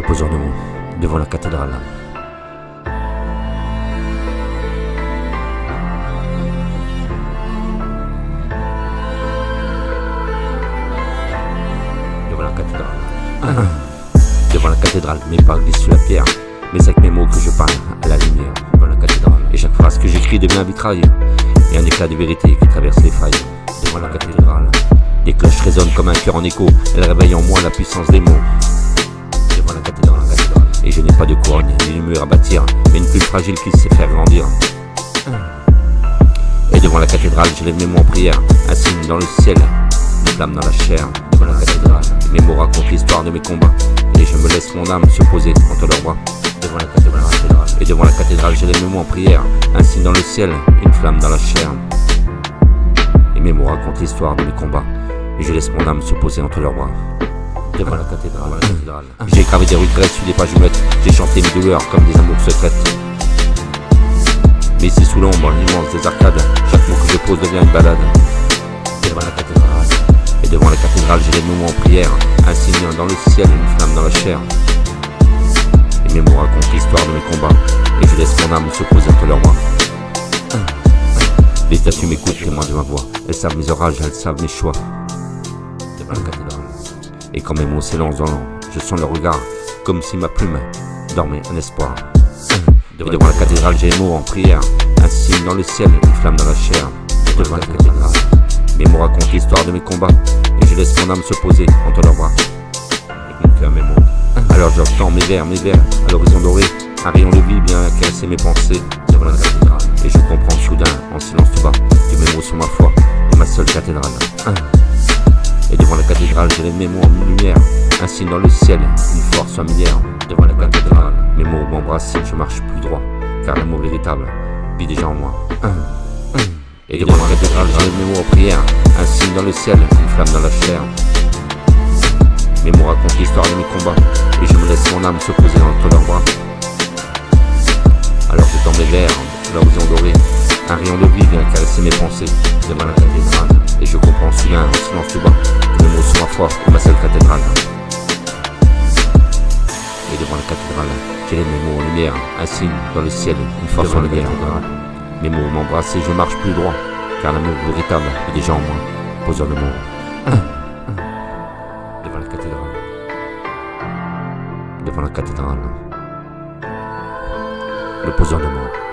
poseur de mots devant la cathédrale. Devant la cathédrale. Devant la cathédrale, mes pas glissent sur la pierre. Mais c'est avec mes mots que je parle à la lumière. Devant la cathédrale. Et chaque phrase que j'écris devient un vitrail. Et un éclat de vérité qui traverse les failles. Devant la cathédrale. Les cloches résonnent comme un cœur en écho. Elles réveillent en moi la puissance des mots. Devant la cathédrale. Et je n'ai pas de couronne ni de mur à bâtir, mais une plus fragile qui sait faire grandir. Et devant la cathédrale, je lève mes mots en prière. Un signe dans le ciel, une flamme dans la chair. Devant la cathédrale, mes mots racontent l'histoire de mes combats. Et je me laisse mon âme se poser entre leurs bras. Devant la cathédrale. Et devant la cathédrale, je lève mes mots en prière. Un signe dans le ciel, une flamme dans la chair. Et mes mots racontent l'histoire de mes combats. Et je laisse mon âme se poser entre leurs bras. Devant la cathédrale. J'ai gravé des regrets sur des pages muettes. J'ai chanté mes douleurs comme des amours secrètes. Mais ici sous l'ombre immense des arcades, chaque mot que je pose devient une balade. Devant la cathédrale. Et devant la cathédrale, j'ai les mots en prière. Un signe dans le ciel, une flamme dans la chair. Et mes mots racontent l'histoire de mes combats. Et je laisse mon âme se poser entre leurs bras. Les statues m'écoutent, témoins de ma voix. Elles savent mes orages, elles savent mes choix. Devant la cathédrale. Et quand mes mots s'élancent dans l'eau, je sens leur regard, comme si ma plume dormait un espoir. Et devant la cathédrale, j'ai les mots en prière. Un signe dans le ciel, une flamme dans la chair. Devant la cathédrale, mes mots racontent l'histoire de mes combats. Et je laisse mon âme se poser entre leurs bras. Avec mon cœur, mes mots. Alors j'entends mes vers à l'horizon doré. Un rayon de vie vient casser mes pensées. Devant la cathédrale. Et je comprends soudain, en silence tout bas, que mes mots sont ma foi et ma seule cathédrale. Et devant la cathédrale, j'ai mes mots en lumière. Un signe dans le ciel, une force familière. Devant la cathédrale, mes mots m'embrassent si je marche plus droit. Car l'amour véritable vit déjà en moi. Et devant la cathédrale, j'ai mes mots en prière. Un signe dans le ciel, une flamme dans la chair. Mes mots racontent l'histoire de mes combats. Et je me laisse mon âme se poser entre leurs bras. Alors je tends mes vers, l'horizon doré. Un rayon de vie vient caresser mes pensées. Devant la cathédrale. Et je comprends soudain, en silence tout bas, que mes mots sont ma foi et ma seule cathédrale. Et devant la cathédrale, j'ai mes mots en lumière, un signe dans le ciel, une force en lumière. Mes mots m'embrassent et je marche plus droit, car l'amour véritable est déjà en moi. Poseur de mots. Devant la cathédrale. Devant la cathédrale. Le poseur de mots.